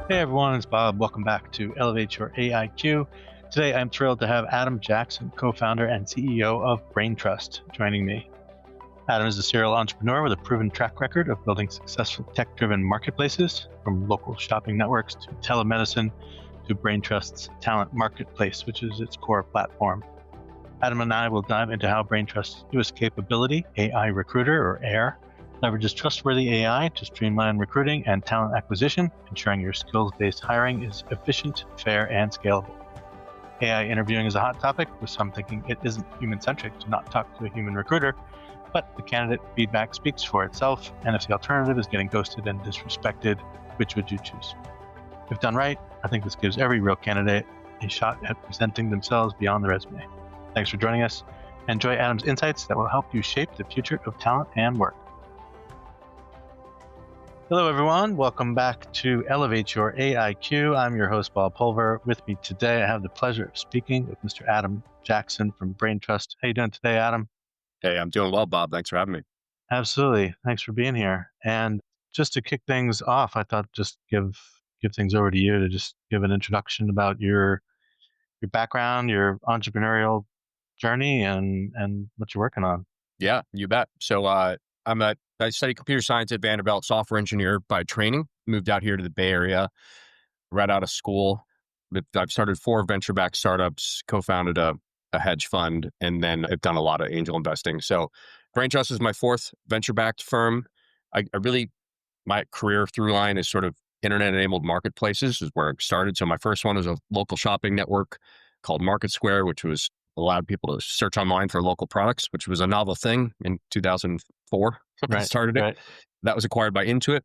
Hey everyone, it's Bob. Welcome back to Elevate Your AIQ. Today I'm thrilled to have Adam Jackson, co-founder and CEO of Braintrust, joining me. Adam is a serial entrepreneur with a proven track record of building successful tech-driven marketplaces, from local shopping networks to telemedicine to Braintrust's talent marketplace, which is its core platform. Adam and I will dive into how Braintrust's newest capability, AI Recruiter or AIR, leverages trustworthy AI to streamline recruiting and talent acquisition, ensuring your skills-based hiring is efficient, fair, and scalable. AI interviewing is a hot topic, with some thinking it isn't human-centric to not talk to a human recruiter, but the candidate feedback speaks for itself, and if the alternative is getting ghosted and disrespected, which would you choose? If done right, I think this gives every real candidate a shot at presenting themselves beyond the resume. Thanks for joining us. Enjoy Adam's insights that will help you shape the future of talent and work. Hello, everyone. Welcome back to Elevate Your AIQ. I'm your host, Pulver. With me today, I have the pleasure of speaking with Mr. Adam Jackson from Braintrust. How you doing today, Adam? Hey, I'm doing well, Bob. Thanks for having me. Absolutely. Thanks for being here. And just to kick things off, I thought just give things over to you to just give an introduction about your background, your entrepreneurial journey, and what you're working on. Yeah, you bet. So I studied computer science at Vanderbilt, software engineer by training. Moved out here to the Bay Area right out of school. I've started 4 venture-backed startups, co-founded a hedge fund, and then I've done a lot of angel investing. So Braintrust is my 4th venture-backed firm. My career through line is sort of internet-enabled marketplaces is where I started. So my first one was a local shopping network called Market Square, which was allowed people to search online for local products, which was a novel thing in 2004. I Right. started it. Right. That was acquired by Intuit.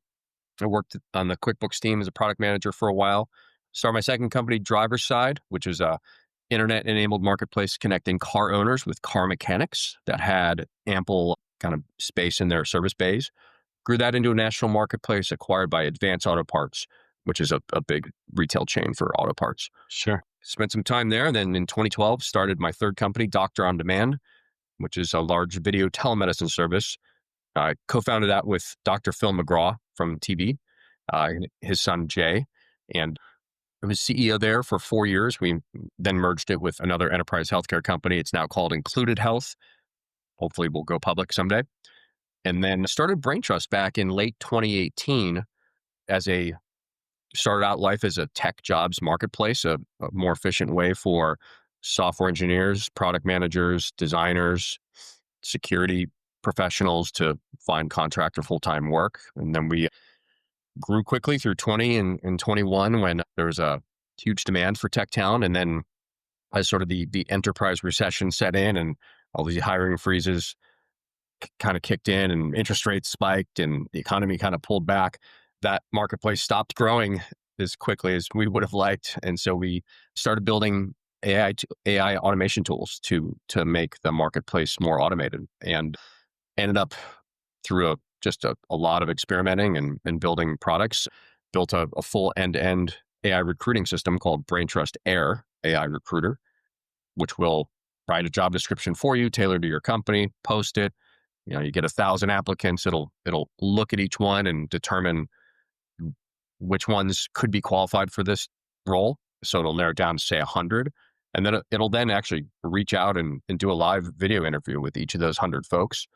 I worked on the QuickBooks team as a product manager for a while. Started my second company, Driver's Side, which is a internet-enabled marketplace connecting car owners with car mechanics that had ample kind of space in their service bays. Grew that into a national marketplace acquired by Advance Auto Parts, which is a big retail chain for auto parts. Sure. Spent some time there. Then in 2012, started my third company, Doctor on Demand, which is a large video telemedicine service. I co-founded that with Dr. Phil McGraw from TV, his son Jay, and I was CEO there for 4 years. We then merged it with another enterprise healthcare company. It's now called Included Health. Hopefully we'll go public someday. And then started Braintrust back in late 2018 started out life as a tech jobs marketplace, a more efficient way for software engineers, product managers, designers, security professionals to find contract or full-time work. And then we grew quickly through 20 and 21 when there was a huge demand for tech talent. And then as sort of the enterprise recession set in and all these hiring freezes kind of kicked in and interest rates spiked and the economy kind of pulled back, that marketplace stopped growing as quickly as we would have liked. And so we started building AI automation tools to make the marketplace more automated, and ended up through a lot of experimenting and building products, built a full end-to-end AI recruiting system called Braintrust AIR, AI Recruiter, which will write a job description for you, tailored to your company, post it. You get 1,000 applicants. It'll look at each one and determine which ones could be qualified for this role. So it'll narrow it down to say 100. And then it'll then actually reach out and do a live video interview with each of those 100 folks.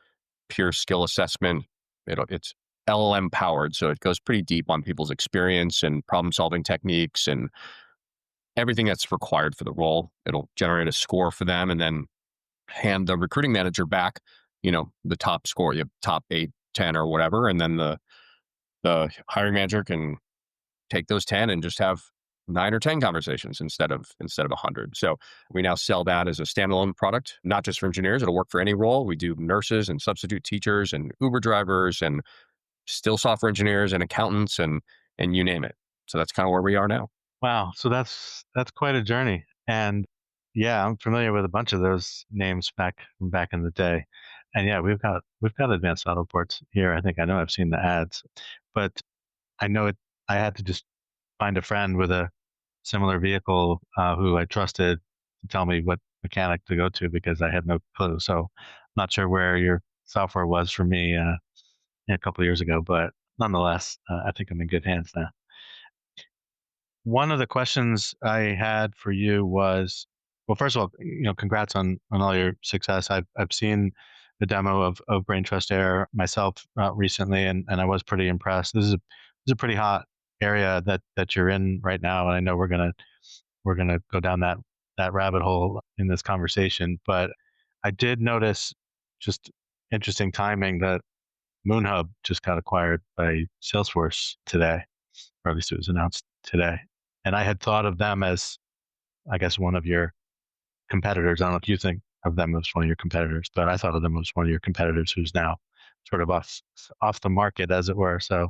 Pure skill assessment. It's LLM powered. So it goes pretty deep on people's experience and problem solving techniques and everything that's required for the role. It'll generate a score for them and then hand the recruiting manager back, the top score, you have top 8, 10 or whatever. And then the hiring manager can take those 10 and just have 9 or 10 conversations instead of 100. So we now sell that as a standalone product, not just for engineers. It'll work for any role. We do nurses and substitute teachers and Uber drivers and still software engineers and accountants and you name it. So that's kind of where we are now. Wow. So that's quite a journey. And yeah, I'm familiar with a bunch of those names back in the day. And yeah, we've got advanced auto ports here. I know I've seen the ads, but I know it. I had to just find a friend with a similar vehicle who I trusted to tell me what mechanic to go to because I had no clue. So I'm not sure where your software was for me a couple of years ago, but nonetheless, I think I'm in good hands now. one of the questions I had for you was, well, first of all, congrats on all your success. I've seen the demo of Brain Trust Air myself recently, and I was pretty impressed. This is a pretty hot area that you're in right now, and I know we're gonna go down that rabbit hole in this conversation. But I did notice, just interesting timing, that MoonHub just got acquired by Salesforce today, or at least it was announced today. And I had thought of them as, I guess, one of your competitors. I don't know if you think of them as one of your competitors, but I thought of them as one of your competitors who's now sort of off the market, as it were. So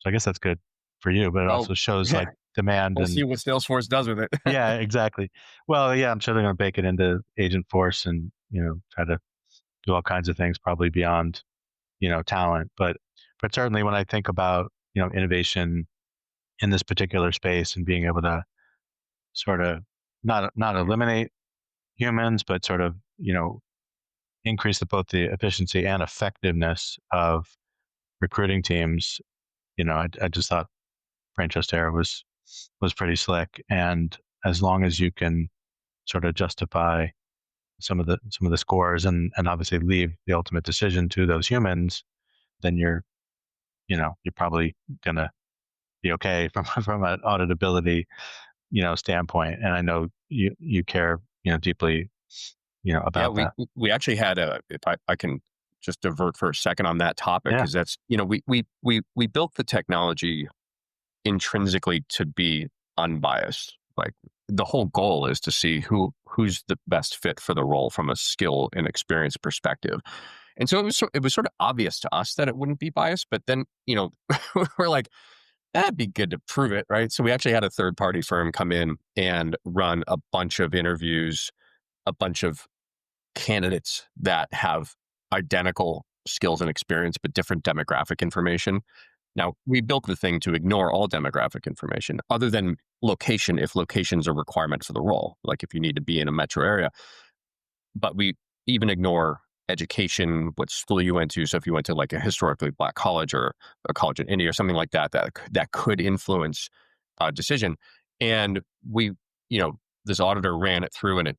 I guess that's good for you, but it Well, also shows yeah, like demand we'll see and what Salesforce does with it. yeah, exactly. Well, yeah, I'm sure they're going to bake it into Agent Force and try to do all kinds of things, probably beyond talent. But certainly when I think about innovation in this particular space and being able to sort of not eliminate humans, but sort of increase both the efficiency and effectiveness of recruiting teams. I just thought Brain Trust Air was pretty slick, and as long as you can sort of justify some of the scores and obviously leave the ultimate decision to those humans, then you're probably gonna be okay from an auditability standpoint. And I know you care deeply Yeah, about we that. we actually had a. If I can just divert for a second on that topic, Yeah. because that's we built the technology intrinsically to be unbiased. Like the whole goal is to see who's the best fit for the role from a skill and experience perspective. And so it was sort of obvious to us that it wouldn't be biased, but then we're like, that'd be good to prove it, right? So we actually had a third party firm come in and run a bunch of interviews, a bunch of candidates that have identical skills and experience, but different demographic information. Now, we built the thing to ignore all demographic information other than location, if location's a requirement for the role, like if you need to be in a metro area. But we even ignore education, what school you went to. So if you went to like a historically black college or a college in India or something like that, that could influence a decision. And we, this auditor ran it through, and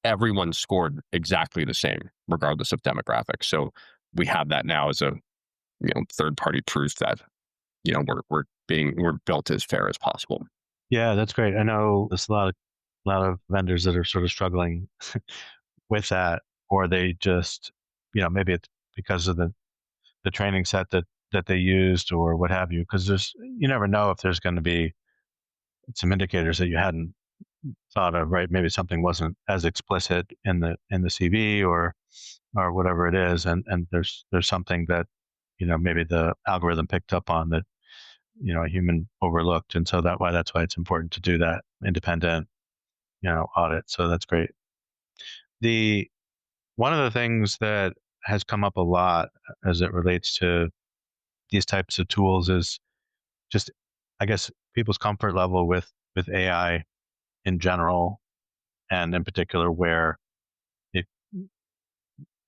everyone scored exactly the same, regardless of demographics. So we have that now as a third party proof that we're built as fair as possible. Yeah, that's great. I know there's a lot of vendors that are sort of struggling with that, or they just, maybe it's because of the training set that they used or what have you. Because you never know if there's going to be some indicators that you hadn't thought of, right? Maybe something wasn't as explicit in the CV or whatever it is, and there's something that maybe the algorithm picked up on that a human overlooked, and so that's why it's important to do that independent audit. So that's great. The One of the things that has come up a lot as it relates to these types of tools is just, I guess, people's comfort level with AI in general, and in particular where it,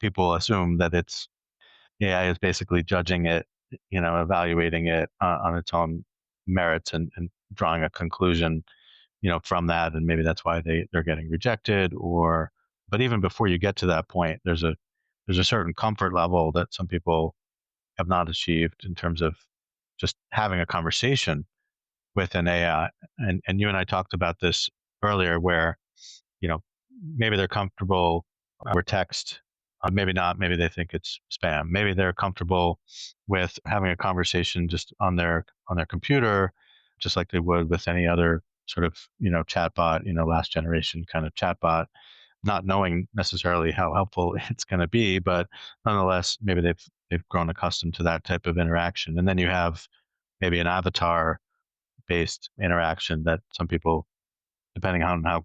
people assume that it's AI is basically judging it, evaluating it on its own merits and drawing a conclusion, from that, and maybe that's why they're getting rejected. Or, but even before you get to that point, there's a certain comfort level that some people have not achieved in terms of just having a conversation with an AI. And you and I talked about this earlier, where you know maybe they're comfortable with text, maybe not. Maybe they think it's spam. Maybe they're comfortable with having a conversation just on their computer, just like they would with any other sort of chatbot, last generation kind of chatbot, not knowing necessarily how helpful it's going to be, but nonetheless, maybe they've grown accustomed to that type of interaction. And then you have maybe an avatar based interaction that some people, depending on how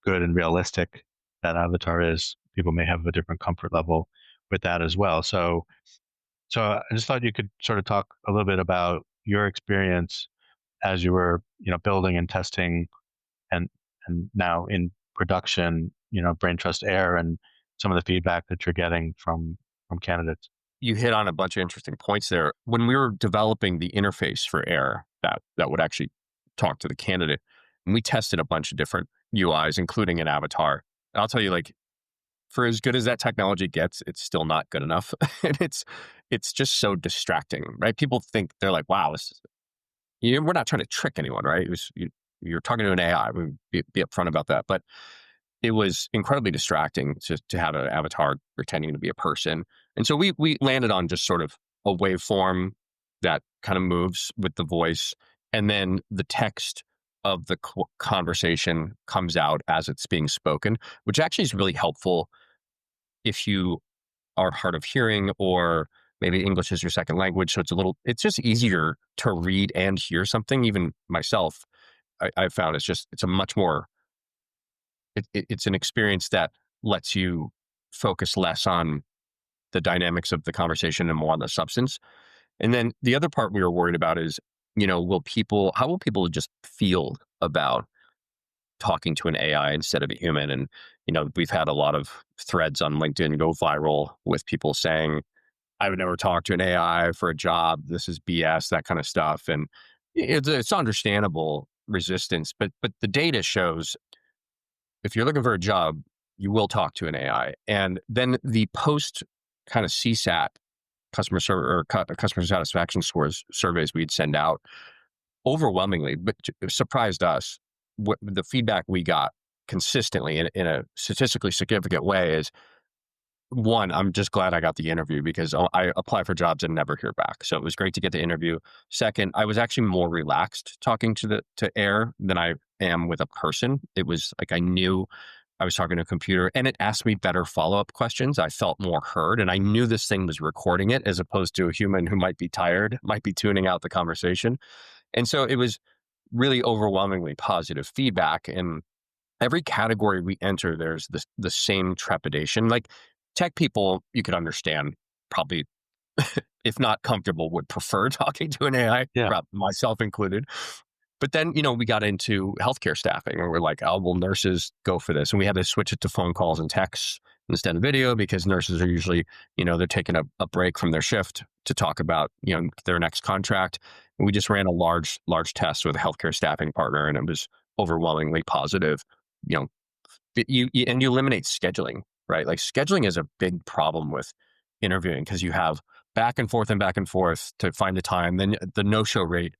good and realistic that avatar is, people may have a different comfort level with that as well. So I just thought you could sort of talk a little bit about your experience as you were, building and testing and now in production, Brain Trust Air, and some of the feedback that you're getting from candidates. You hit on a bunch of interesting points there. When we were developing the interface for Air that would actually talk to the candidate. And we tested a bunch of different UIs, including an avatar. And I'll tell you, like, for as good as that technology gets, it's still not good enough. And it's just so distracting, right? People think they're like, wow, we're not trying to trick anyone, right? You're talking to an AI. We be upfront about that. But it was incredibly distracting to have an avatar pretending to be a person. And so we landed on just sort of a waveform that kind of moves with the voice. And then the text of the conversation comes out as it's being spoken, which actually is really helpful if you are hard of hearing or maybe English is your second language. So it's just easier to read and hear something. Even myself, I found it's a much more, it's an experience that lets you focus less on the dynamics of the conversation and more on the substance. And then the other part we were worried about is, how will people just feel about talking to an AI instead of a human? And, we've had a lot of threads on LinkedIn go viral with people saying, I would never talk to an AI for a job. This is BS, that kind of stuff. And it's understandable resistance, but the data shows if you're looking for a job, you will talk to an AI. And then the post kind of CSAT customer satisfaction scores surveys we'd send out overwhelmingly, but surprised us. The feedback we got consistently in a statistically significant way is, one, I'm just glad I got the interview because I apply for jobs and never hear back. So it was great to get the interview. Second, I was actually more relaxed talking to AIR than I am with a person. It was like I knew I was talking to a computer and it asked me better follow-up questions. I felt more heard and I knew this thing was recording it as opposed to a human who might be tired, might be tuning out the conversation. And so it was really overwhelmingly positive feedback. And every category we enter, there's the same trepidation. Like tech people, you could understand, probably, if not comfortable, would prefer talking to an AI, Yeah. myself included. But then, we got into healthcare staffing and we're like, oh, well, nurses go for this. And we had to switch it to phone calls and texts instead of video because nurses are usually, they're taking a break from their shift to talk about, their next contract. And we just ran a large test with a healthcare staffing partner and it was overwhelmingly positive. You know, and you eliminate scheduling, right? Like scheduling is a big problem with interviewing because you have back and forth to find the time. Then the no-show rate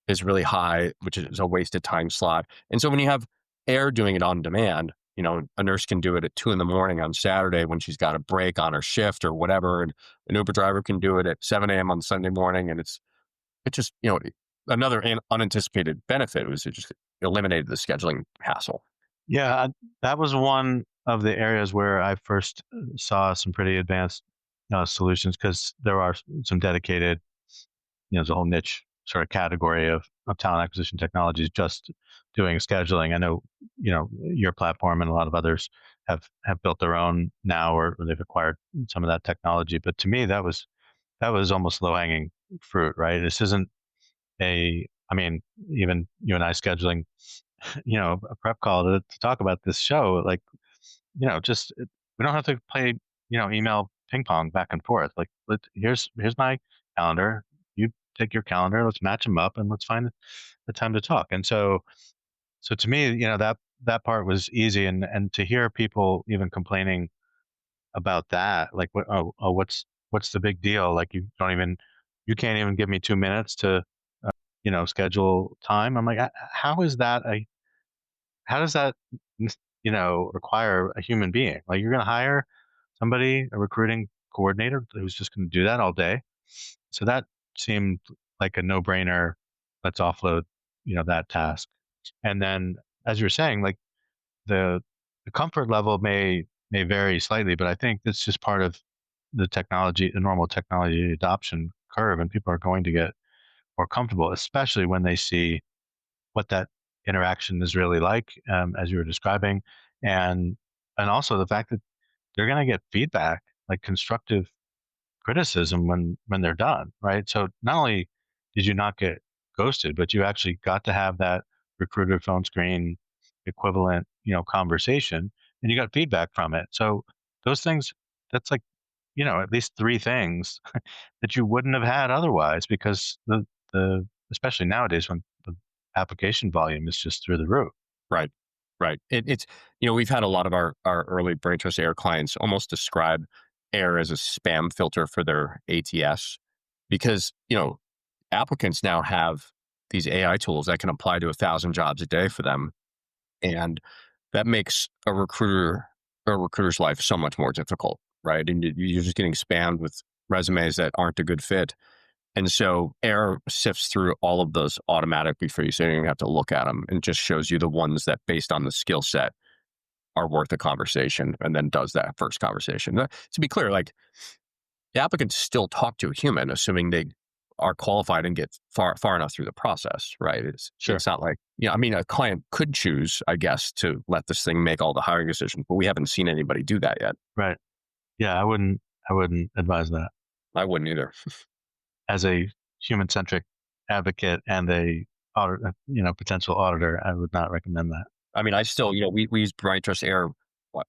is really high, which is a wasted time slot. And so when you have AIR doing it on demand, a nurse can do it at 2 a.m. on Saturday when she's got a break on her shift or whatever. And an Uber driver can do it at 7 a.m. on Sunday morning. And it's just, another unanticipated benefit was it just eliminated the scheduling hassle. Yeah, that was one of the areas where I first saw some pretty advanced solutions because there are some dedicated, there's a whole niche sort of category of talent acquisition technologies just doing scheduling. I know, your platform and a lot of others have built their own now or they've acquired some of that technology. But to me, that was almost low hanging fruit, right? This isn't I mean, even you and I scheduling a prep call to talk about this show, like, we don't have to play, email ping pong back and forth. Like, here's my calendar. You take your calendar. Let's match them up and let's find the time to talk. And so to me, that part was easy. And to hear people even complaining about that, like, what's the big deal? Like, you can't even give me 2 minutes to, schedule time. I'm like, how is that how does that, require a human being? Like you're going to hire somebody, a recruiting coordinator who's just going to do that all day. So that seemed like a no-brainer. Let's offload, that task. And then, as you're saying, like the comfort level may vary slightly, but I think that's just part of the normal technology adoption curve, and people are going to get more comfortable, especially when they see what that interaction is really like, as you were describing, and also the fact that they're going to get feedback, like constructive criticism when they're done, right? So not only did you not get ghosted, but you actually got to have that recruiter phone screen equivalent, conversation, and you got feedback from it. So those things, that's like, at least three things that you wouldn't have had otherwise, because the especially nowadays when the application volume is just through the roof. Right. Right. It's, we've had a lot of our early Braintrust Air clients almost describe Air as a spam filter for their ATS because, applicants now have these AI tools that can apply to 1,000 jobs a day for them. And that makes a recruiter's life so much more difficult, right? And you're just getting spammed with resumes that aren't a good fit. And so Air sifts through all of those automatically for you, so you don't even have to look at them, and just shows you the ones that, based on the skill set, are worth a conversation, and then does that first conversation. To be clear, like, the applicants still talk to a human, assuming they are qualified and get far enough through the process, right? Sure. It's not like, a client could choose, I guess, to let this thing make all the hiring decisions, but we haven't seen anybody do that yet. Right. Yeah, I wouldn't advise that. I wouldn't either. As a human-centric advocate and a potential auditor, I would not recommend that. I mean, I still, we use Braintrust Air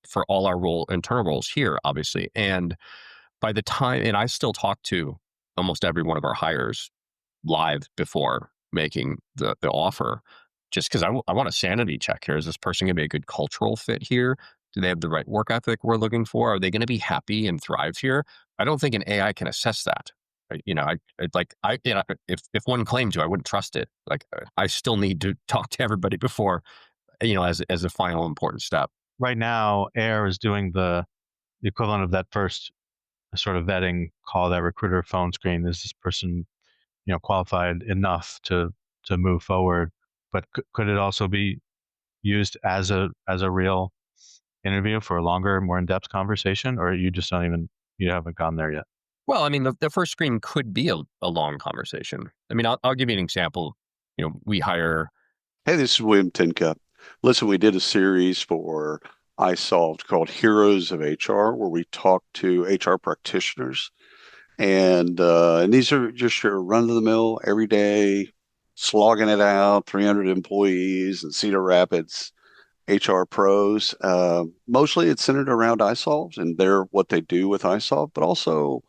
for all our internal roles here, obviously. And by the time, and I still talk to almost every one of our hires live before making the offer, just because I want a sanity check here. Is this person going to be a good cultural fit here? Do they have the right work ethic we're looking for? Are they going to be happy and thrive here? I don't think an AI can assess that. If one claimed to, I wouldn't trust it. Like, I still need to talk to everybody before, as a final important step. Right now, Air is doing the equivalent of that first sort of vetting call, that recruiter phone screen. Is this person, qualified enough to move forward? But could it also be used as a real interview for a longer, more in-depth conversation, or you just you haven't gone there yet? Well, I mean, the first screen could be a long conversation. I mean, I'll give you an example. We hire. Hey, this is William Tinka. Listen, we did a series for iSolved called Heroes of HR, where we talk to HR practitioners. And these are just your run-of-the-mill, everyday, slogging it out, 300 employees in Cedar Rapids, HR pros. Mostly it's centered around iSolved and what they do with iSolved, but also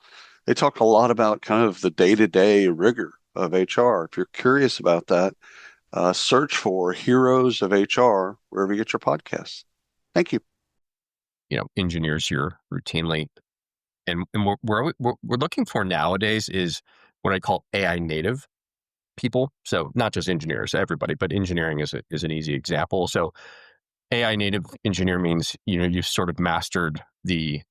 they talk a lot about kind of the day-to-day rigor of HR. If you're curious about that, search for Heroes of HR wherever you get your podcasts. Thank you. Engineers here routinely, and what we're looking for nowadays is what I call AI native people. So not just engineers, everybody, but engineering is an easy example. So AI native engineer means you've sort of mastered the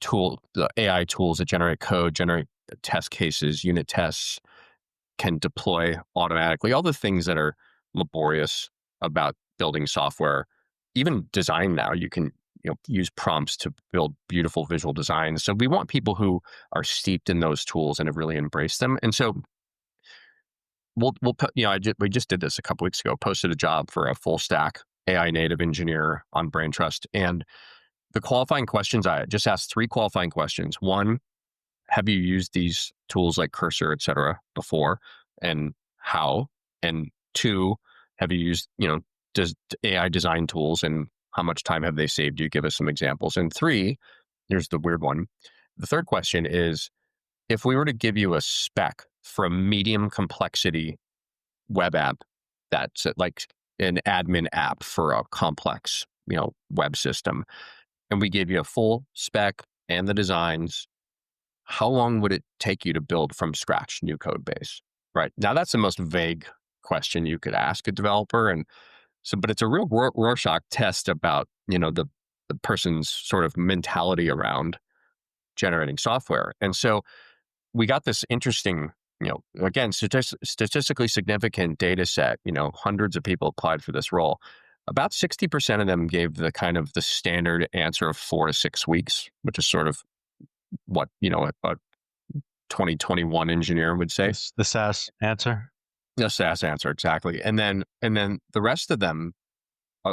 the AI tools that generate code, generate test cases, unit tests, can deploy automatically, all the things that are laborious about building software. Even design now, you can use prompts to build beautiful visual designs. So we want people who are steeped in those tools and have really embraced them. And so we just did this a couple weeks ago, posted a job for a full stack AI native engineer on Braintrust. And the qualifying questions, I just asked 3 qualifying questions. 1, have you used these tools like Cursor, et cetera, before, and how? And 2, have you used, does AI design tools, and how much time have they saved you? Give us some examples. And 3, here's the weird one. The third question is, if we were to give you a spec for a medium complexity web app that's like an admin app for a complex, web system, and we gave you a full spec and the designs, how long would it take you to build from scratch, new code base? Right. Now, that's the most vague question you could ask a developer. And so, but it's a real Rorschach test about, the person's sort of mentality around generating software. And so we got this interesting, again, statistically significant data set, hundreds of people applied for this role. About 60% of them gave the kind of the standard answer of 4 to 6 weeks, which is sort of what, a 2021 engineer would say. The SaaS answer? The SaaS answer, exactly. And then the rest of them,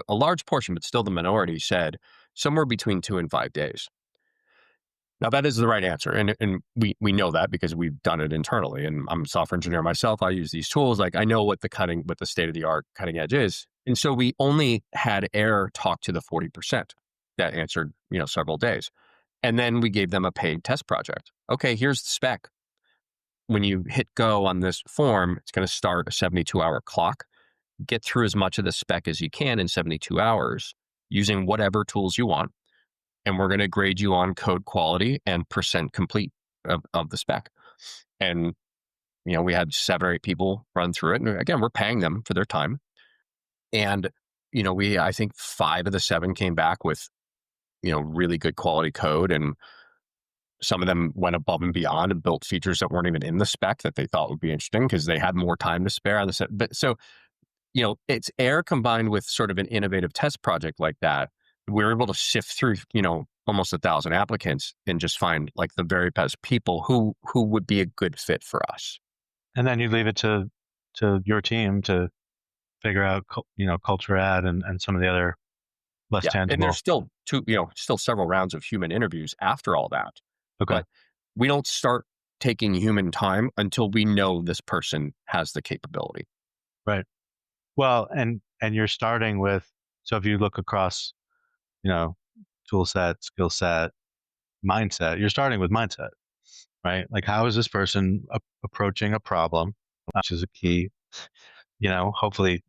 a large portion, but still the minority, said somewhere between 2 and 5 days. Now, that is the right answer. And we know that because we've done it internally. And I'm a software engineer myself. I use these tools. Like, I know what the state-of-the-art cutting edge is. And so we only had Air talk to the 40% that answered, several days. And then we gave them a paid test project. Okay, here's the spec. when you hit go on this form, it's going to start a 72-hour clock. Get through as much of the spec as you can in 72 hours using whatever tools you want. And we're going to grade you on code quality and percent complete of the spec. And, we had 7 or 8 people run through it. And again, we're paying them for their time. And, I think 5 of the 7 came back with, really good quality code. And some of them went above and beyond and built features that weren't even in the spec that they thought would be interesting because they had more time to spare on the set. But so, it's AIR combined with sort of an innovative test project like that. We're able to sift through, almost 1,000 applicants and just find like the very best people who would be a good fit for us. And then you leave it to your team to figure out, culture add and some of the other less tangible. And there's still still several rounds of human interviews after all that. Okay. But we don't start taking human time until we know this person has the capability. Right. Well, and you're starting with, so if you look across, tool set, skill set, mindset, you're starting with mindset, right? Like, how is this person approaching a problem, which is a key, hopefully,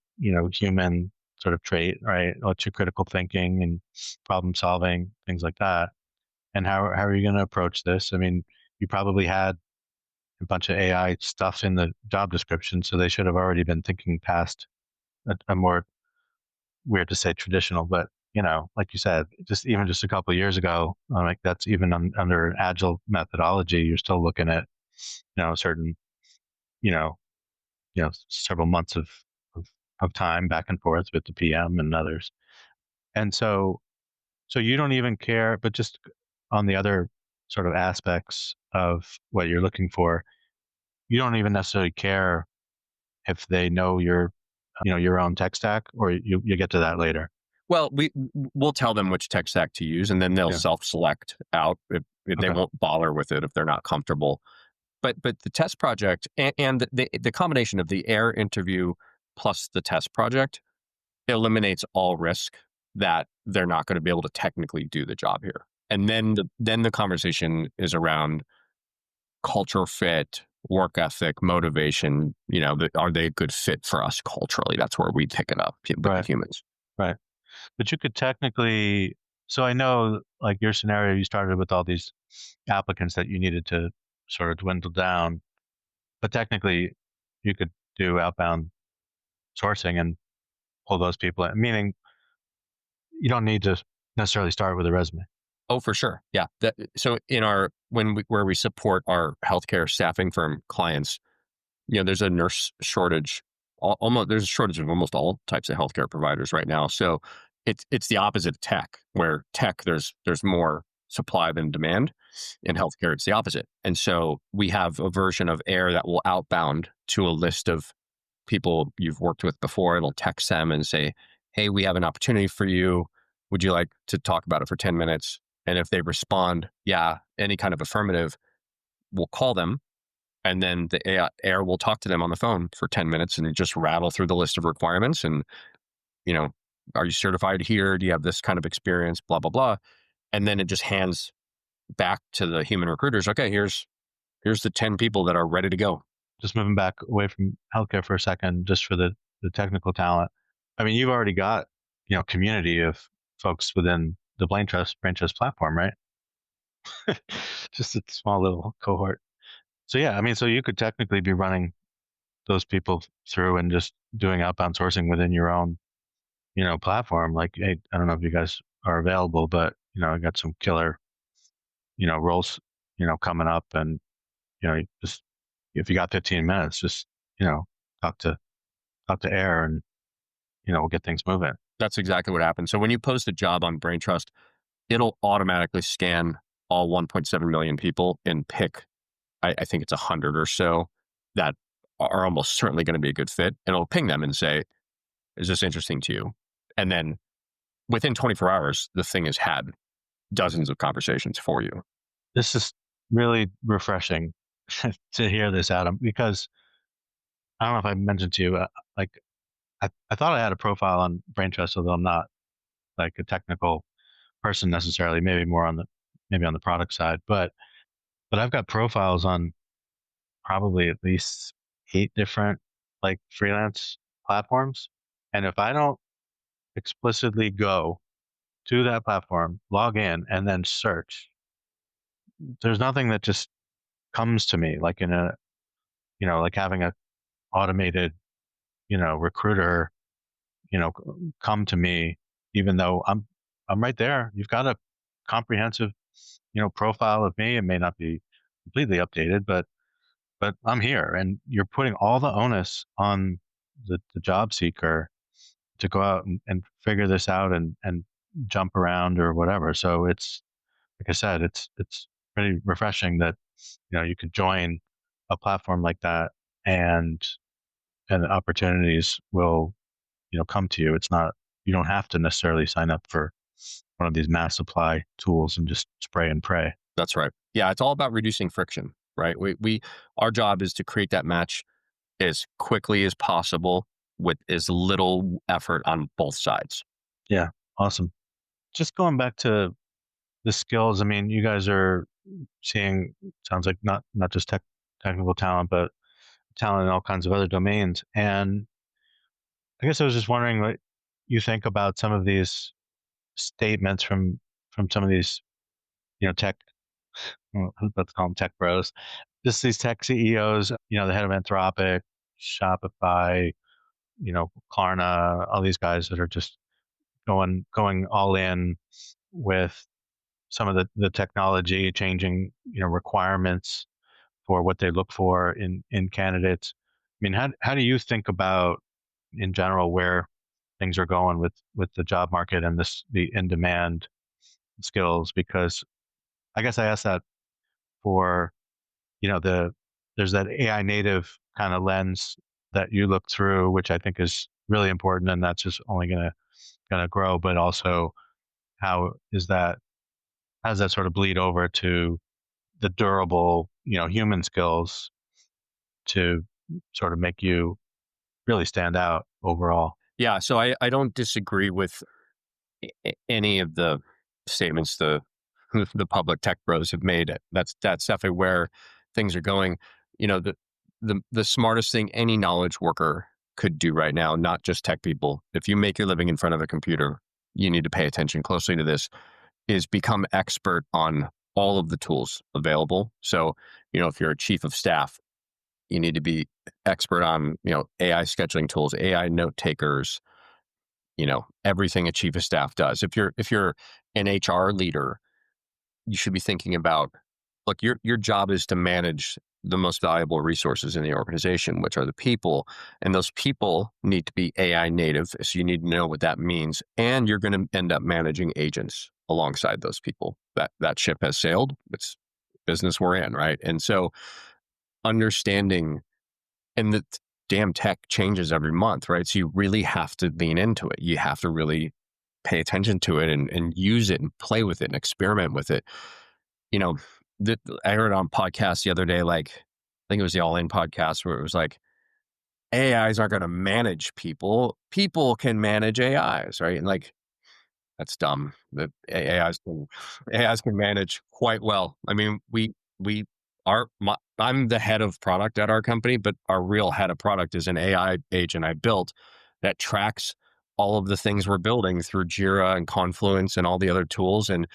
human sort of trait, right? What's your critical thinking and problem solving, things like that. And how are you going to approach this? I mean, you probably had a bunch of AI stuff in the job description, so they should have already been thinking past a more, weird to say traditional, but like you said, just a couple of years ago, like that's even under agile methodology, you're still looking at, certain, several months of time back and forth with the PM and others. And so you don't even care, but just on the other sort of aspects of what you're looking for, you don't even necessarily care if they know your own tech stack, or you get to that later. Well, we'll tell them which tech stack to use, and then they'll self-select out. If they won't bother with it if they're not comfortable. But the test project and the combination of the AIR interview plus the test project eliminates all risk that they're not going to be able to technically do the job here. And then the conversation is around culture fit, work ethic, motivation. Are they a good fit for us culturally? That's where we pick it up with the humans. Right. But you could technically, so I know, like your scenario, you started with all these applicants that you needed to sort of dwindle down, but technically you could do outbound sourcing and pull those people in, meaning you don't need to necessarily start with a resume. Oh, for sure. Yeah. So in where we support our healthcare staffing firm clients, there's a nurse shortage. There's a shortage of almost all types of healthcare providers right now. So it's the opposite of tech, where tech there's more supply than demand. In healthcare, it's the opposite. And so we have a version of AIR that will outbound to a list of people you've worked with before. It'll text them and say, "Hey, we have an opportunity for you. Would you like to talk about it for 10 minutes?" And if they respond, yeah, any kind of affirmative, we'll call them. And then the AIR will talk to them on the phone for 10 minutes and just rattle through the list of requirements. And, are you certified here? Do you have this kind of experience? Blah, blah, blah. And then it just hands back to the human recruiters. Okay, here's the 10 people that are ready to go. Just moving back away from healthcare for a second, just for the technical talent. I mean, you've already got, community of folks within the Braintrust platform, right? Just a small little cohort. So yeah, I mean, so you could technically be running those people through and just doing outbound sourcing within your own, platform. Like, hey, I don't know if you guys are available, but I got some killer, roles, coming up, and just if you got 15 minutes, just talk to AIR, and we'll get things moving. That's exactly what happens. So when you post a job on Braintrust, it'll automatically scan all 1.7 million people and pick, I think it's 100 or so that are almost certainly going to be a good fit. And it'll ping them and say, "Is this interesting to you?" And then within 24 hours, the thing has had dozens of conversations for you. This is really refreshing to hear this, Adam, because I don't know if I mentioned to you, I thought I had a profile on Braintrust, although I'm not like a technical person necessarily, maybe more on the product side, but I've got profiles on probably at least 8 different like freelance platforms. And if I don't explicitly go to that platform, log in, and then search, there's nothing that just comes to me like in a, like having a automated, recruiter, come to me, even though I'm right there. You've got a comprehensive, profile of me. It may not be completely updated, but I'm here, and you're putting all the onus on the job seeker to go out and figure this out and jump around or whatever. So it's like I said, it's pretty refreshing that you could join a platform like that, and the opportunities will come to you. It's not, you don't have to necessarily sign up for one of these mass supply tools and just spray and pray. That's right. Yeah, it's all about reducing friction, right? Our job is to create that match as quickly as possible with as little effort on both sides. Yeah, awesome. Just going back to the skills, I mean, you guys are seeing, sounds like not just technical talent, but talent in all kinds of other domains. And I guess I was just wondering what you think about some of these statements from some of these, tech, let's call them tech bros, just these tech CEOs, the head of Anthropic, Shopify, Klarna, all these guys that are just going all in with some of the technology, changing, requirements for what they look for in candidates. I mean, how do you think about in general where things are going with the job market and the in demand skills? Because I guess I asked that for, there's that AI native kind of lens that you look through, which I think is really important, and that's just only gonna grow. But also, how does that sort of bleed over to the durable, human skills to sort of make you really stand out overall? Yeah, so I don't disagree with any of the statements the public tech bros have made. That's definitely where things are going. The smartest thing any knowledge worker could do right now, not just tech people. If you make your living in front of a computer, you need to pay attention closely to this, is become expert on all of the tools available. So, if you're a chief of staff, you need to be expert on, AI scheduling tools, AI note takers, everything a chief of staff does. If you're an HR leader, you should be thinking about, look, your job is to manage the most valuable resources in the organization, which are the people, and those people need to be AI native. So you need to know what that means, and you're going to end up managing agents alongside those people. That ship has sailed. It's business we're in, right? And so understanding, and the damn tech changes every month, right? So you really have to lean into it. You have to really pay attention to it and use it and play with it and experiment with it. I heard on podcast the other day, like, I think it was the All In podcast, where it was like, AIs aren't going to manage people. People can manage AIs, right? And like, that's dumb. The AIs can manage quite well. I mean, I'm the head of product at our company, but our real head of product is an AI agent I built that tracks all of the things we're building through Jira and Confluence and all the other tools, and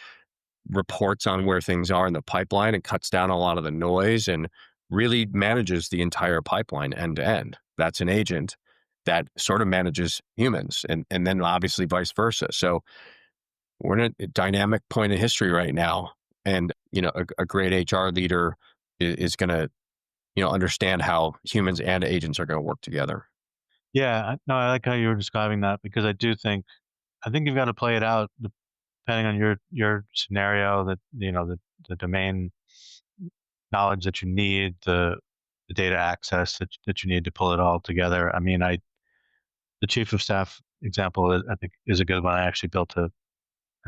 reports on where things are in the pipeline, and cuts down a lot of the noise and really manages the entire pipeline end to end. That's an agent that sort of manages humans, and then obviously vice versa. So we're in a dynamic point in history right now. And, a great HR leader is going to, understand how humans and agents are going to work together. Yeah, no, I like how you were describing that, because I think you've got to play it out depending on your scenario, that the domain knowledge that you need, the data access that you need to pull it all together. I mean, the chief of staff example I think is a good one. I actually built a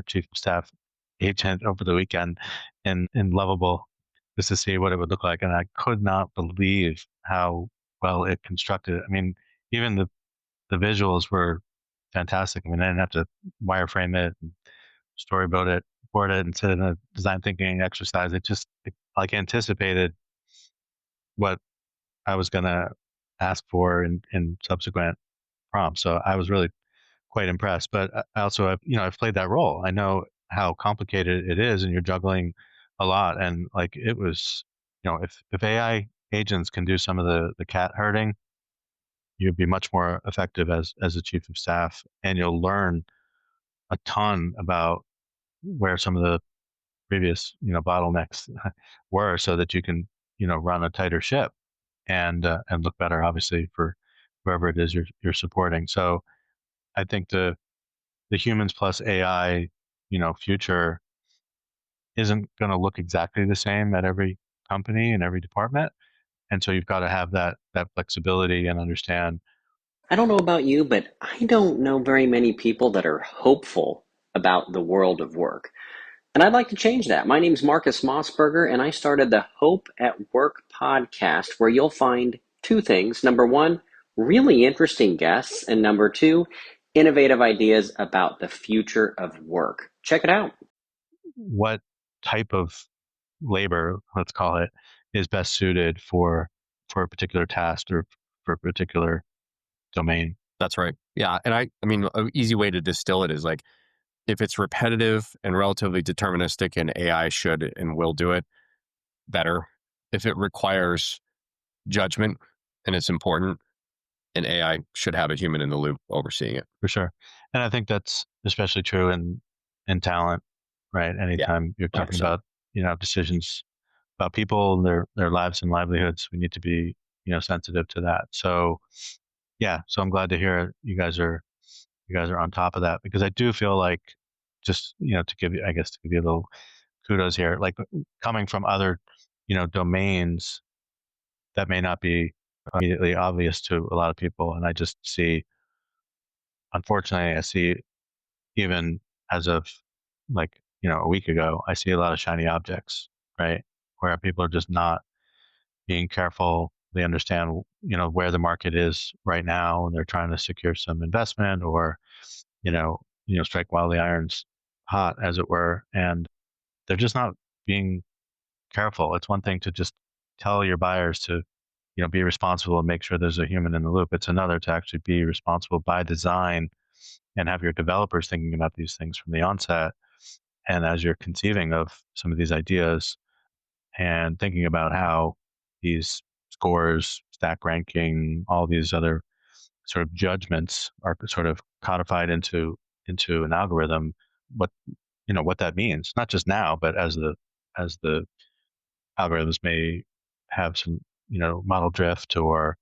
chief of staff agent over the weekend in Lovable, just to see what it would look like, and I could not believe how well it constructed. I mean, even the visuals were fantastic. I mean, I didn't have to wireframe it, and storyboard it, board it, and sit in a design thinking exercise. It like anticipated what I was going to ask for in subsequent prompts. So I was really quite impressed. But I also have, I've played that role. I know how complicated it is, and you're juggling a lot. And like it was, if AI agents can do some of the cat herding, you'd be much more effective as a chief of staff, and you'll learn a ton about where some of the previous bottlenecks were, so that you can run a tighter ship and look better, obviously, for whoever it is you're supporting. So I think the humans plus AI future isn't going to look exactly the same at every company and every department, and so you've got to have that flexibility and understand. I don't know about you, but I don't know very many people that are hopeful about the world of work. And I'd like to change that. My name's Marcus Mossberger, and I started the Hope at Work podcast, where you'll find two things. Number one, really interesting guests. And number two, innovative ideas about the future of work. Check it out. What type of labor, let's call it, is best suited for a particular task or for a particular domain? That's right. Yeah. And I mean, an easy way to distill it is like, if it's repetitive and relatively deterministic and AI should and will do it better. If it requires judgment and it's important, and AI should have a human in the loop overseeing it. For sure. And I think that's especially true in talent, right? Anytime you're talking 100%. about, decisions about people and their lives and livelihoods, we need to be, sensitive to that. So yeah, so I'm glad to hear you guys are on top of that, because I do feel like, just, to give you a little kudos here, like coming from other, domains that may not be immediately obvious to a lot of people. And I just see, unfortunately, I see, even as of like, a week ago, I see a lot of shiny objects, right? Where people are just not being careful. They understand, where the market is right now, and they're trying to secure some investment, or, strike while the iron's hot, as it were. And they're just not being careful. It's one thing to just tell your buyers to, be responsible and make sure there's a human in the loop. It's another to actually be responsible by design and have your developers thinking about these things from the onset. And as you're conceiving of some of these ideas and thinking about how these scores, stack ranking, all these other sort of judgments are sort of codified into an algorithm, what what that means, not just now, but as the algorithms may have some model drift, or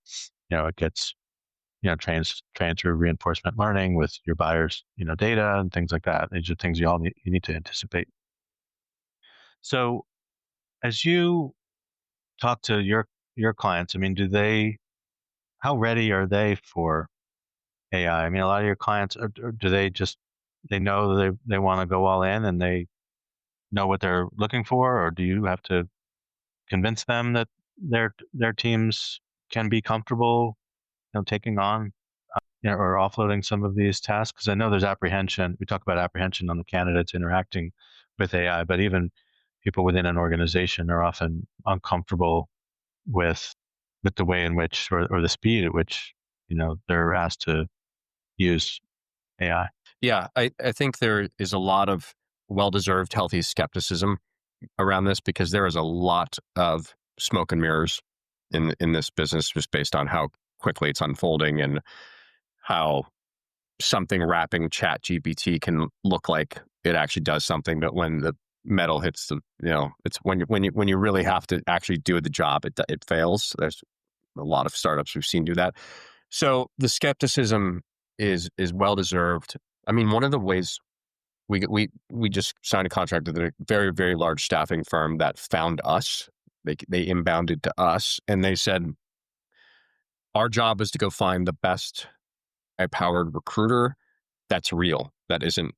it gets trained through reinforcement learning with your buyers data and things like that. These are things you need to anticipate. So as you talk to your clients, I mean, how ready are they for AI? I mean, a lot of your clients, or do they know they want to go all in, and they know what they're looking for, or do you have to convince them that their teams can be comfortable, taking on, or offloading some of these tasks? Because I know there's apprehension. We talk about apprehension on the candidates interacting with AI, but even people within an organization are often uncomfortable with the way in which, or the speed at which, they're asked to use AI. Yeah, I think there is a lot of well-deserved healthy skepticism around this, because there is a lot of smoke and mirrors in this business, just based on how quickly it's unfolding and how something wrapping Chat GPT can look like it actually does something, but when the metal hits the, it's when you really have to actually do the job, it fails. There's a lot of startups we've seen do that. So the skepticism is well deserved. I mean, one of the ways we just signed a contract with a very, very large staffing firm that found us. They inbounded to us, and they said, our job is to go find the best AI-powered recruiter that's real, that isn't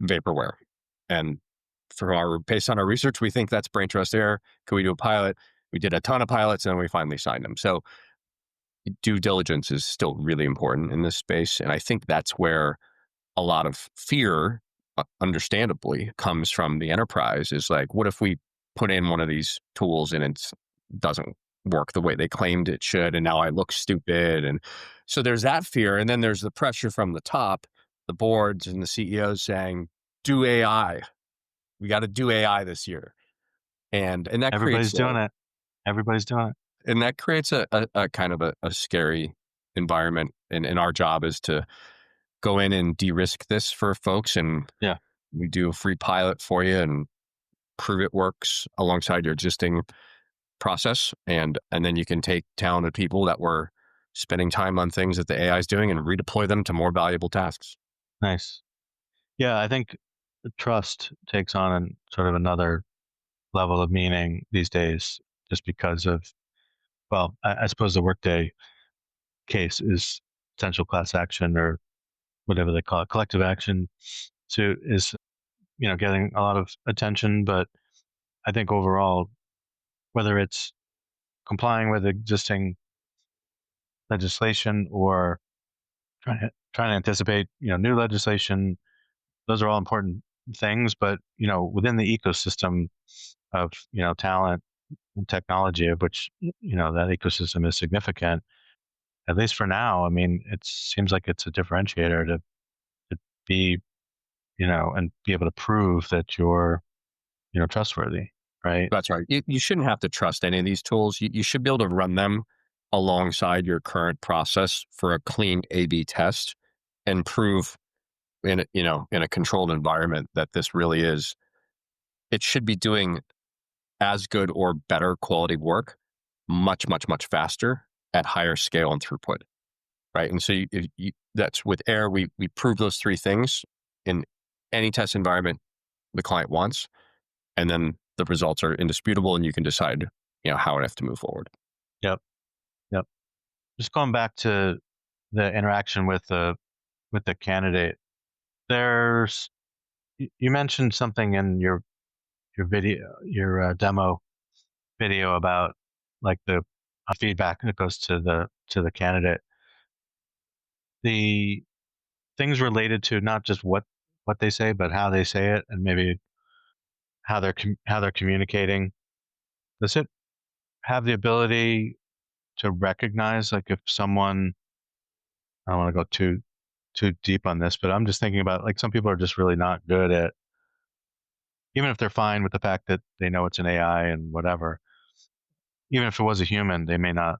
vaporware. And based on our research, we think that's Braintrust Air. Can we do a pilot? We did a ton of pilots, and then we finally signed them. So due diligence is still really important in this space. And I think that's where a lot of fear, understandably, comes from the enterprise, is like, what if we put in one of these tools and it doesn't work the way they claimed it should, and now I look stupid. And so there's that fear. And then there's the pressure from the top, the boards and the CEOs saying, do AI. We got to do AI this year. And that Everybody's creates doing it. Everybody's doing it. And that creates a kind of a scary environment. And our job is to go in and de-risk this for folks. And Yeah. we do a free pilot for you and prove it works alongside your existing process. And then you can take talented people that were spending time on things that the AI is doing and redeploy them to more valuable tasks. Nice. Yeah, I think the trust takes on sort of another level of meaning these days, just because of, well, I suppose the Workday case is essential class action, or whatever they call it, collective action suit, is getting a lot of attention. But I think overall, whether it's complying with existing legislation or trying to anticipate new legislation, those are all important things. But within the ecosystem of talent and technology, of which that ecosystem is significant, at least for now. I mean, it seems like it's a differentiator to be and be able to prove that you're trustworthy, right? That's right. You shouldn't have to trust any of these tools. You should be able to run them alongside your current process for a clean A/B test and prove in a controlled environment that this really is. It should be doing as good or better quality work much, much, much faster at higher scale and throughput, right? And so that's with AIR, we prove those three things in any test environment the client wants, and then the results are indisputable, and you can decide how and if to move forward. Yep. Just going back to the interaction with the candidate, you mentioned something in your video, your demo video, about like the feedback that goes to the candidate. The things related to not just what they say, but how they say it, and maybe how they're communicating. Does it have the ability to recognize, like, if someone, I don't want to go too deep on this, but I'm just thinking about, like, some people are just really not good at, even if they're fine with the fact that they know it's an AI and whatever, even if it was a human, they may not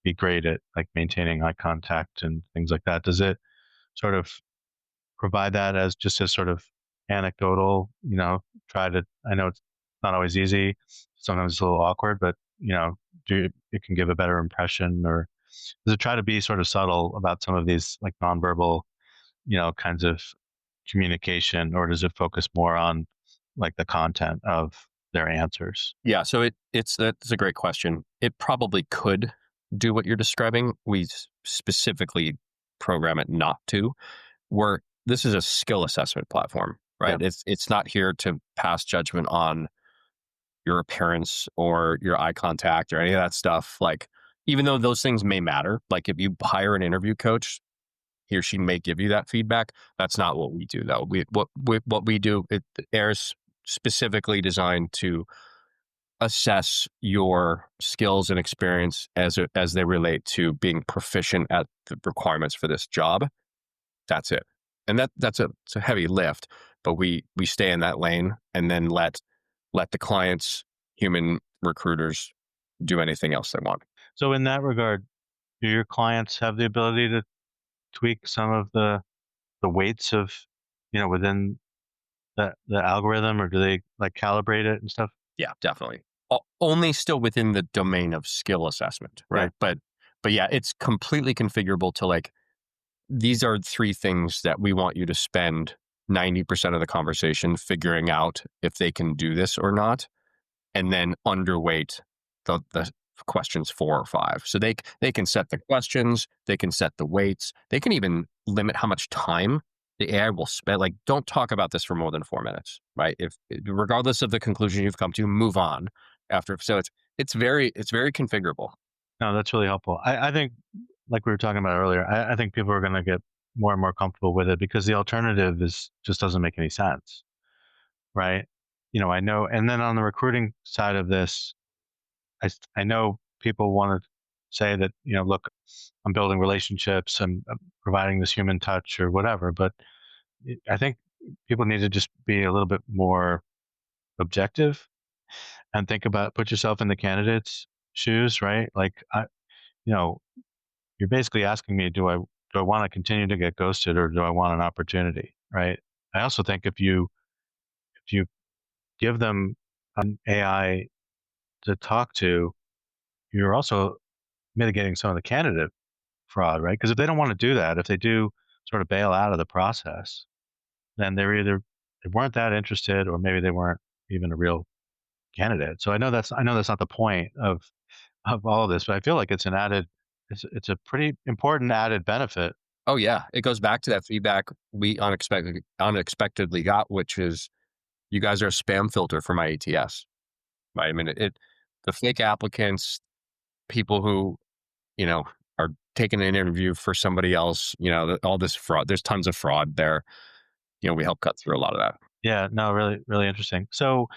be great at, like, maintaining eye contact and things like that. Does it sort of provide that as just as sort of anecdotal, I know it's not always easy, sometimes it's a little awkward, but it can give a better impression? Or does it try to be sort of subtle about some of these, like, nonverbal kinds of communication, or does it focus more on, like, the content of their answers? Yeah, so that's a great question. It probably could do what you're describing. We specifically program it not to. This is a skill assessment platform, right? Yeah. It's not here to pass judgment on your appearance or your eye contact or any of that stuff. Like, even though those things may matter, like if you hire an interview coach, he or she may give you that feedback. That's not what we do, though. What we do, AIR is specifically designed to assess your skills and experience as they relate to being proficient at the requirements for this job. That's it. And it's a heavy lift, but we stay in that lane and then let the clients, human recruiters, do anything else they want. So in that regard, do your clients have the ability to tweak some of the weights of, within the algorithm, or do they, like, calibrate it and stuff? Yeah, definitely. Only still within the domain of skill assessment, right? Yeah. But yeah, it's completely configurable to, like, these are three things that we want you to spend 90% of the conversation figuring out if they can do this or not, and then underweight the questions 4 or 5. So they can set the questions, they can set the weights, they can even limit how much time the AI will spend. Like, don't talk about this for more than 4 minutes, right? If regardless of the conclusion you've come to, move on after. So it's very configurable. No, that's really helpful. I think, like we were talking about earlier, I think people are going to get more and more comfortable with it, because the alternative just doesn't make any sense, right? I know. And then on the recruiting side of this, I know people want to say that, look, I'm building relationships, I'm providing this human touch or whatever. But I think people need to just be a little bit more objective and put yourself in the candidate's shoes, right? Like, you know, you're basically asking me, do I want to continue to get ghosted, or do I want an opportunity, right? I also think if you give them an AI to talk to, you're also mitigating some of the candidate fraud, right? Because if they don't want to do that, if they do sort of bail out of the process, then they weren't that interested, or maybe they weren't even a real candidate. So I know that's not the point of all of this, but I feel like it's a pretty important added benefit. Oh yeah, it goes back to that feedback we unexpectedly got, which is you guys are a spam filter for my ATS. Right? I mean, the fake applicants, people who are taking an interview for somebody else. All this fraud. There's tons of fraud there. We help cut through a lot of that. Yeah, no, really, really interesting. So,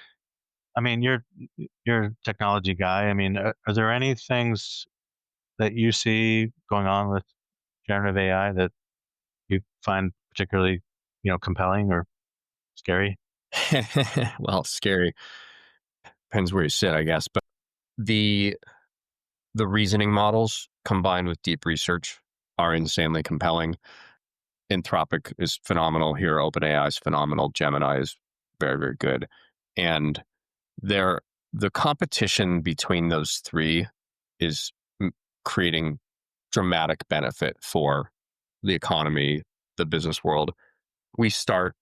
I mean, you're a technology guy. I mean, are there any things that you see going on with generative AI that you find particularly, compelling or scary? Well, scary depends where you sit, I guess. But the reasoning models combined with deep research are insanely compelling. Anthropic is phenomenal here. OpenAI is phenomenal. Gemini is very, very good. And the competition between those three is creating dramatic benefit for the economy, the business world. We start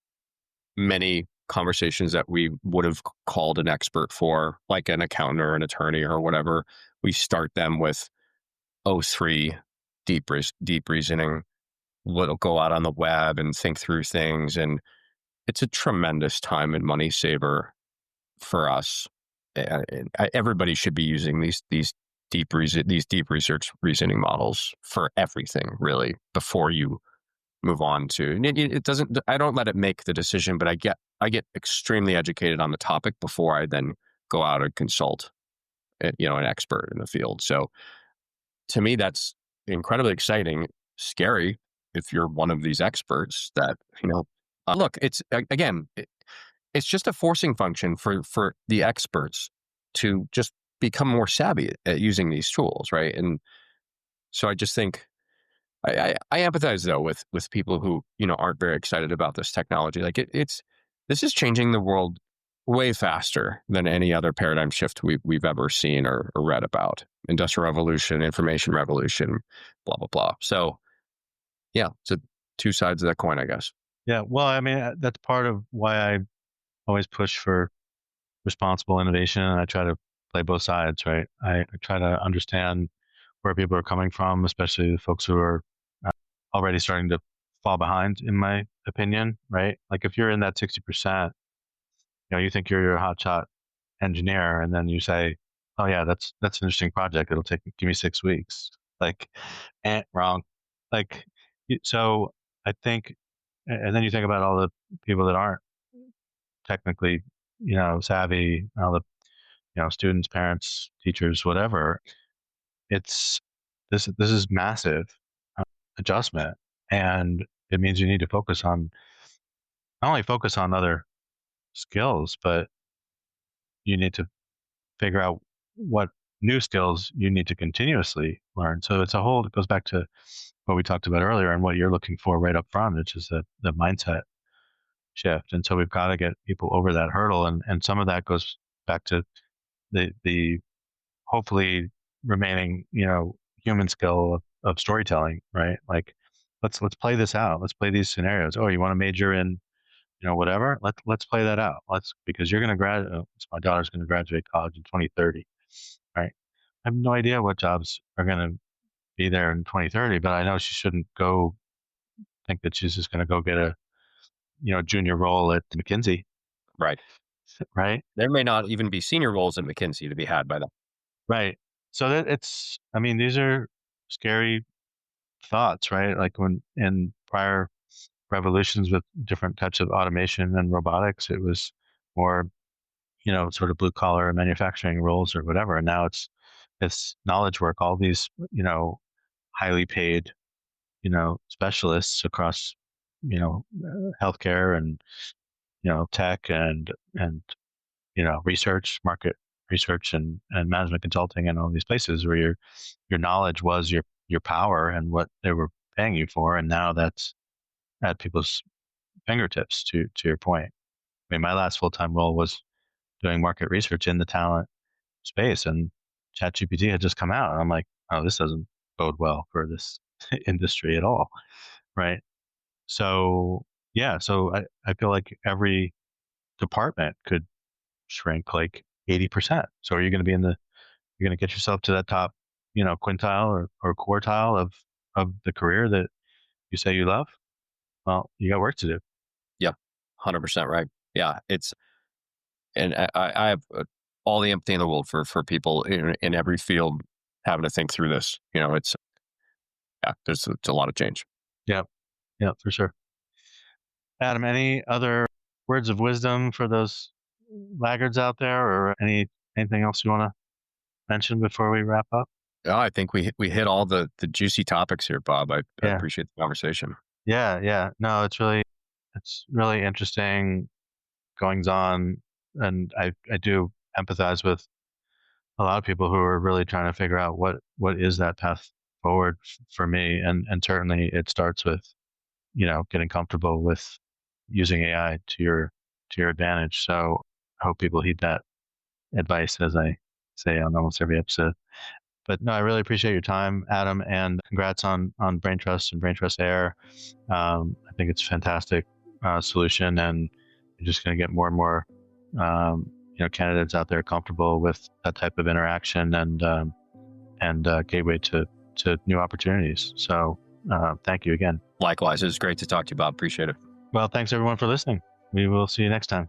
many conversations that we would have called an expert for, like an accountant or an attorney or whatever. We start them with O3 deep reasoning. We'll go out on the web and think through things, and it's a tremendous time and money saver for us. Everybody should be using these deep research reasoning models for everything, really, before you move on to it. Doesn't, I don't let it make the decision, but I get extremely educated on the topic before I then go out and consult an expert in the field. So to me, that's incredibly exciting. Scary if you're one of these experts that look, it's again, it's just a forcing function for the experts to just become more savvy at using these tools, right? And so I just think I empathize though with people who aren't very excited about this technology. Like this is changing the world way faster than any other paradigm shift we've ever seen or read about. Industrial revolution, information revolution, blah blah blah. So yeah, it's two sides of that coin, I guess. Yeah, well, I mean, that's part of why I always push for responsible innovation, and I try to play both sides, right? I try to understand where people are coming from, especially the folks who are already starting to fall behind, in my opinion, right? Like if you're in that 60%, you think you're a hotshot engineer, and then you say, "Oh yeah, that's an interesting project. Give me 6 weeks." Like, wrong. Like, so I think, and then you think about all the people that aren't technically, savvy, all the, students, parents, teachers, whatever. It's this is massive adjustment, and it means you need to not only focus on other skills, but you need to figure out what new skills you need to continuously learn. So it goes back to what we talked about earlier and what you're looking for right up front, which is the mindset shift. And so we've got to get people over that hurdle. And some of that goes back to the hopefully remaining, human skill of storytelling, right? Like let's play this out. Let's play these scenarios. Oh, you want to major in, whatever? Let's play that out. Because you're going to graduate. My daughter's going to graduate college in 2030, right? I have no idea what jobs are going to be there in 2030, but I know she shouldn't go think that she's just going to go get a, junior role at McKinsey. Right. Right. There may not even be senior roles at McKinsey to be had by them. Right. So these are scary thoughts, right? Like when in prior revolutions with different types of automation and robotics, it was more, sort of blue collar manufacturing roles or whatever. And now it's this knowledge work, all these, highly paid, specialists across, healthcare and, tech and, research, market research and management consulting and all these places where your knowledge was your power and what they were paying you for. And now that's at people's fingertips to your point. I mean, my last full-time role was doing market research in the talent space, and ChatGPT had just come out. And I'm like, oh, this doesn't bode well for this industry at all. Right. So, yeah. So I feel like every department could shrink like 80%. So are you going to you're going to get yourself to that top, quintile or quartile of the career that you say you love? Well, you got work to do. Yeah, 100% right. Yeah, and I have all the empathy in the world for people in every field having to think through this. It's a lot of change. Yeah, for sure. Adam, any other words of wisdom for those laggards out there, or anything else you want to mention before we wrap up? Oh, I think we hit all the juicy topics here, Bob. I appreciate the conversation. Yeah. No, it's really interesting goings on, and I do empathize with a lot of people who are really trying to figure out what is that path forward for me, and certainly it starts with getting comfortable with using AI to your advantage. So I hope people heed that advice, as I say on almost every episode. But no, I really appreciate your time, Adam, and congrats on Braintrust and Braintrust Air. I think it's a fantastic solution, and you're just going to get more and more candidates out there comfortable with that type of interaction and gateway to new opportunities. So thank you again. Likewise, it was great to talk to you, Bob. Appreciate it. Well, thanks everyone for listening. We will see you next time.